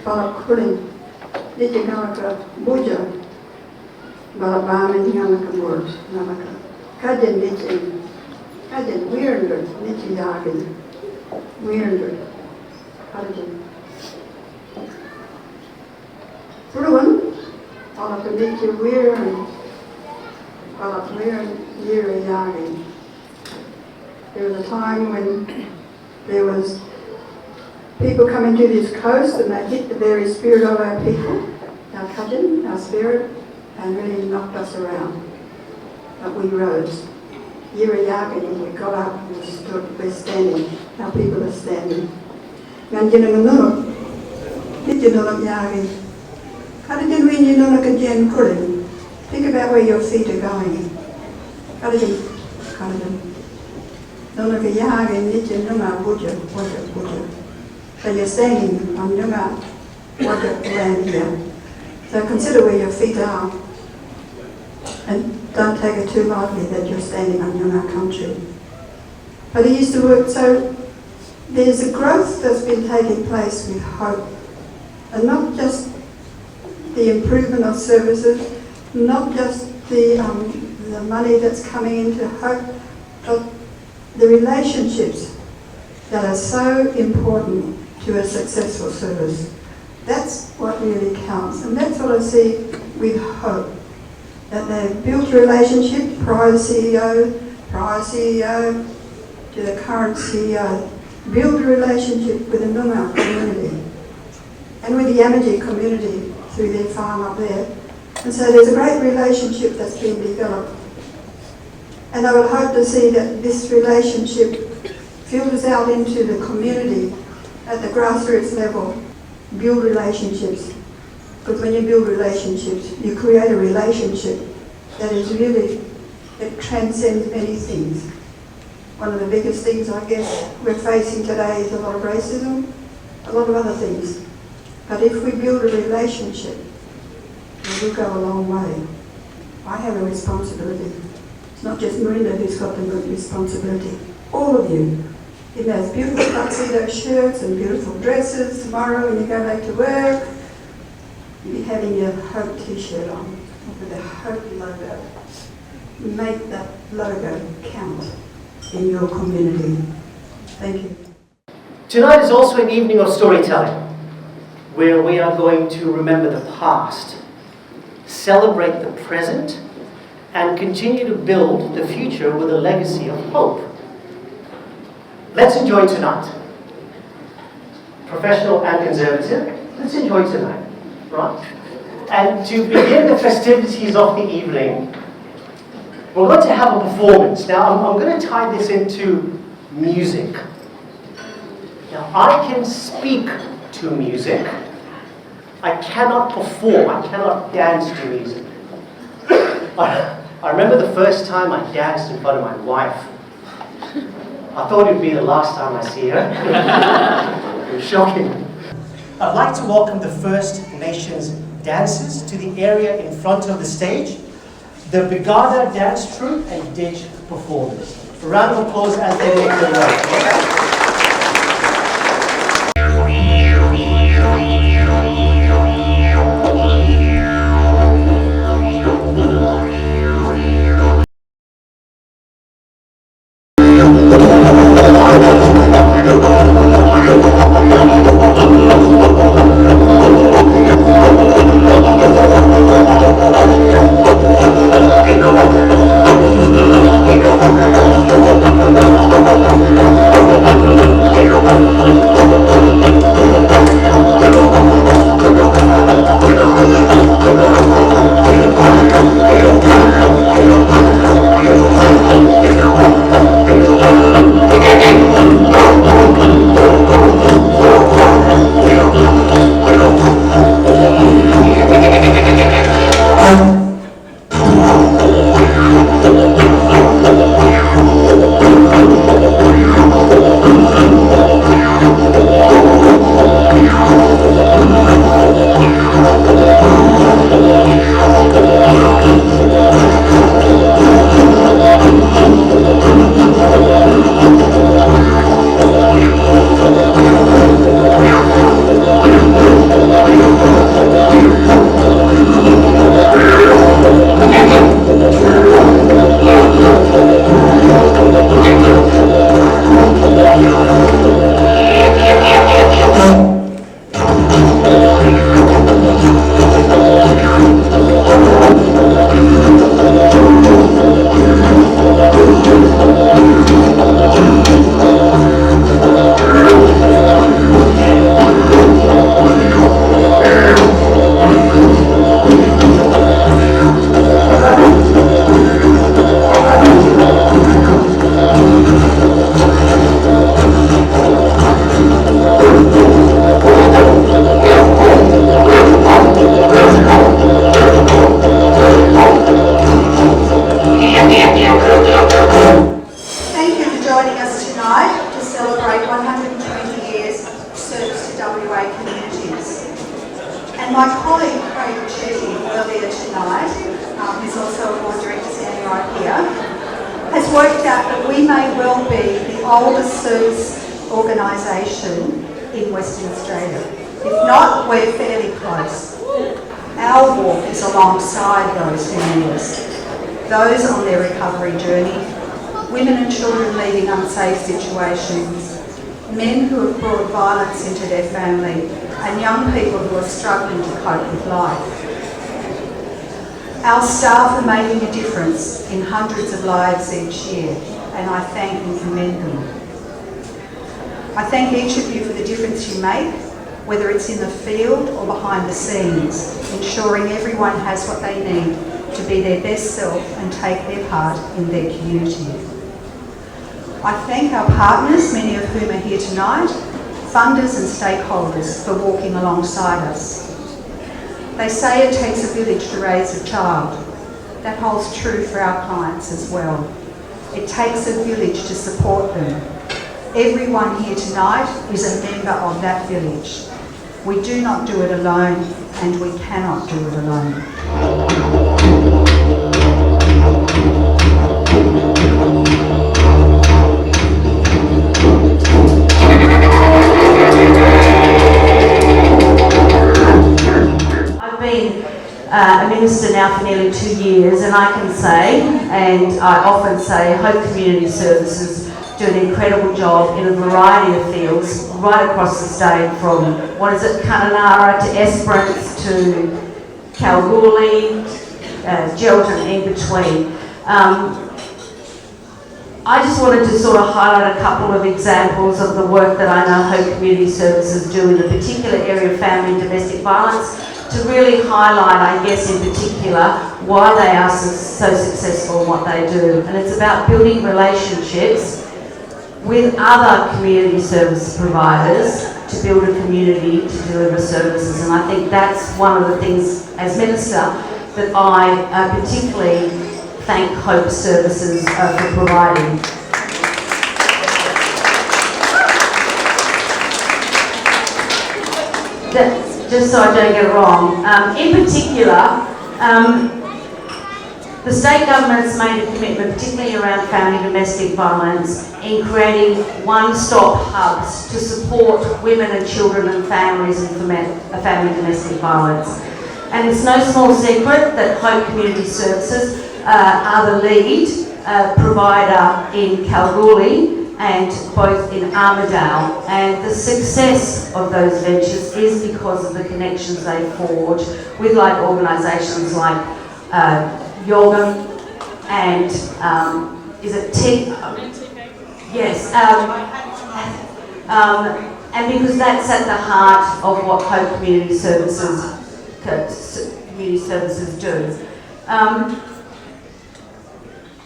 balak kuling, niti ngalaka buja, balak bamin ngalaka word, ngalaka. Kajen weird, niti yagen, weird, kajen. Bruin, balak niti weird, balak weird, yagen. There was a time when there was people coming to this coast and they hit the very spirit of our people, our kajen, our spirit, and really knocked us around. But we rose. Yirayagani, we got up, we stood, we're standing, our people are standing. Nganjinanganunuk, Nijinunuk Yagi. Kadajin Winjinunuk Kajen Kurin. Think about where your feet are going. Kadajin. Nunuk Yagi, Nijinunga Buja. So you're standing on Yunga Waja land here. So consider where your feet are. And don't take it too lightly that you're standing on Yunga country. But he used to work, so there's a growth that's been taking place with hope. And not just the improvement of services, not just the money that's coming into hope, but the relationships that are so important to a successful service. That's what really counts. And that's what I see with hope. That they've built a relationship, prior CEO to the current CEO, build a relationship with the Noongar community and with the Yamaji community through their farm up there. And so there's a great relationship that's been developed. And I would hope to see that this relationship filters out into the community at the grassroots level. Build relationships. Because when you build relationships, you create a relationship that is really, it transcends many things. One of the biggest things I guess we're facing today is a lot of racism, a lot of other things. But if we build a relationship, we will go a long way. I have a responsibility. It's not just Marinda who's got the responsibility. All of you. In those beautiful tuxedo shirts and beautiful dresses tomorrow when you go back to work, you'll be having your Hope t-shirt on with the Hope logo. Make that logo count in your community. Thank you. Tonight is also an evening of storytelling, where we are going to remember the past, celebrate the present, and continue to build the future with a legacy of hope. Let's enjoy tonight. Professional and conservative, let's enjoy tonight, right? And to begin the festivities of the evening, we're going to have a performance. Now, I'm going to tie this into music. Now, I can speak to music. I cannot perform. I cannot dance to music. I remember the first time I danced in front of my wife. I thought it would be the last time I see her. It was shocking. I'd like to welcome the First Nations dancers to the area in front of the stage, the Begada Dance Troupe and Ditch performers. A round of applause as they make their way. And my colleague, Craig Chetty, earlier tonight, who's also a board director standing right here, has worked out that we may well be the oldest service organisation in Western Australia. If not, we're fairly close. Our walk is alongside those who knew us, those on their recovery journey, women and children leaving unsafe situations, men who have brought violence into their family, and young people who are struggling to cope with life. Our staff are making a difference in hundreds of lives each year, and I thank and commend them. I thank each of you for the difference you make, whether it's in the field or behind the scenes, ensuring everyone has what they need to be their best self and take their part in their community. I thank our partners, many of whom are here tonight, funders and stakeholders for walking alongside us. They say it takes a village to raise a child. That holds true for our clients as well. It takes a village to support them. Everyone here tonight is a member of that village. We do not do it alone, and we cannot do it alone. I've been a minister now for nearly 2 years, and I can say, and I often say, Hope Community Services do an incredible job in a variety of fields right across the state, from Kununurra to Esperance to Kalgoorlie, Geraldton in between. I just wanted to sort of highlight a couple of examples of the work that I know Hope Community Services do in the particular area of family and domestic violence, to really highlight, I guess, in particular, why they are so successful in what they do. And it's about building relationships with other community service providers to build a community to deliver services. And I think that's one of the things, as Minister, that I particularly thank Hope Services for providing. Just so I don't get it wrong, in particular, the state government's made a commitment, particularly around family and domestic violence, in creating one-stop hubs to support women and children and families in family and domestic violence. And it's no small secret that Hope Community Services are the lead provider in Kalgoorlie and both in Armidale. And the success of those ventures is because of the connections they forge with organisations like Yoga and is it T? Yes. And because that's at the heart of what Hope Community Services do.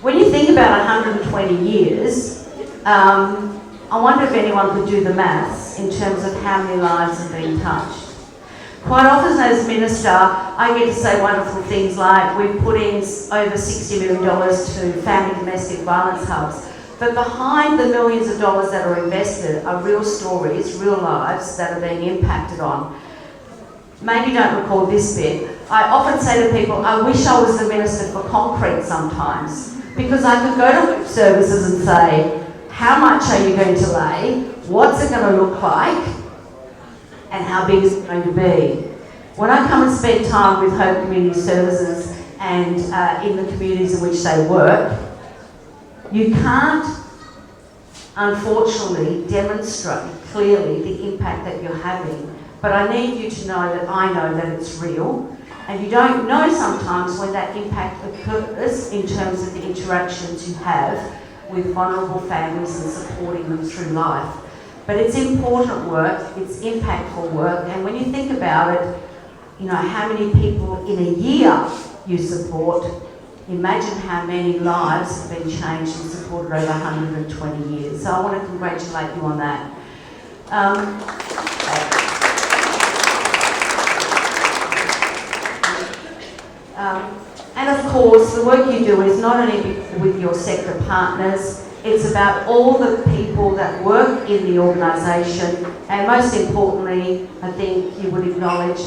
When you think about 120 years, I wonder if anyone could do the maths in terms of how many lives have been touched. Quite often as Minister, I get to say wonderful things like we've put in over $60 million to family domestic violence hubs. But behind the millions of dollars that are invested are real stories, real lives that are being impacted on. Maybe you don't recall this bit. I often say to people, I wish I was the Minister for concrete sometimes, because I could go to services and say, how much are you going to lay? What's it going to look like? And how big is it going to be? When I come and spend time with Hope Community Services and in the communities in which they work, you can't, unfortunately, demonstrate clearly the impact that you're having. But I need you to know that I know that it's real. And you don't know sometimes when that impact occurs in terms of the interactions you have with vulnerable families and supporting them through life. But it's important work, it's impactful work, and when you think about it, you know, how many people in a year you support, imagine how many lives have been changed and supported over 120 years. So I want to congratulate you on that. And of course, the work you do is not only with your sector partners, it's about all the people that work in the organisation, and most importantly, I think you would acknowledge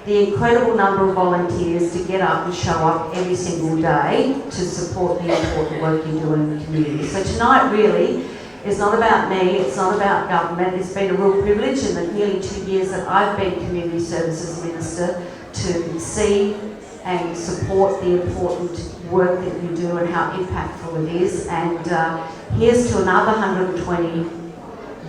the incredible number of volunteers to get up and show up every single day to support the important work you do in the community. So tonight really is not about me, it's not about government. It's been a real privilege in the nearly 2 years that I've been Community Services Minister to see and support the important work that you do and how impactful it is. And here's to another 120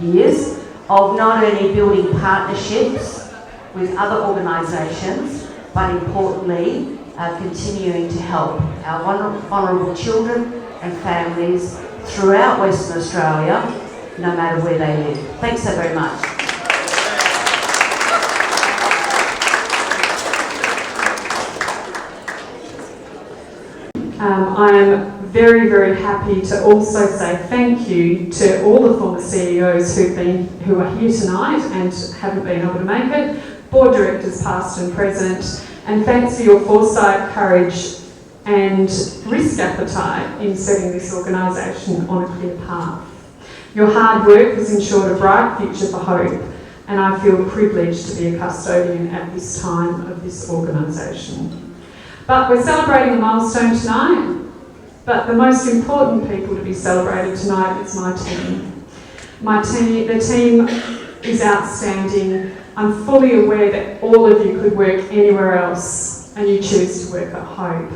years of not only building partnerships with other organisations, but importantly, continuing to help our vulnerable children and families throughout Western Australia, no matter where they live. Thanks so very much. I'm very, very happy to also say thank you to all the former CEOs who are here tonight and haven't been able to make it, board directors past and present, and thanks for your foresight, courage and risk appetite in setting this organisation on a clear path. Your hard work has ensured a bright future for Hope, and I feel privileged to be a custodian at this time of this organisation. But we're celebrating a milestone tonight, but the most important people to be celebrated tonight is my team. The team is outstanding. I'm fully aware that all of you could work anywhere else and you choose to work at Hope.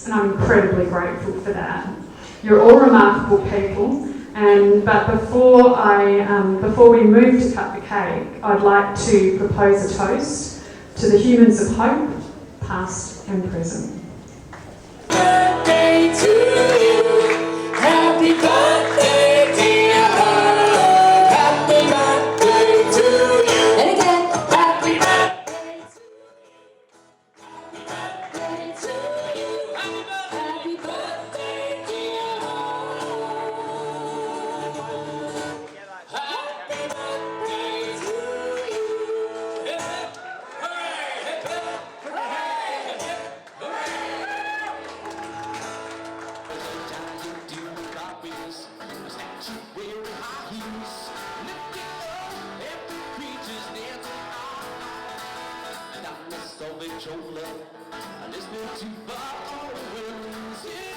And I'm incredibly grateful for that. You're all remarkable people, but before we move to cut the cake, I'd like to propose a toast to the humans of Hope, past and present. Birthday to you, happy birthday dear Hope, happy birthday to you, and again, happy birthday to you, happy birthday to you, happy birthday dear Hope, happy birthday to you, hip hip, hooray, hip hip, hooray, hip hip, hooray. Listening to the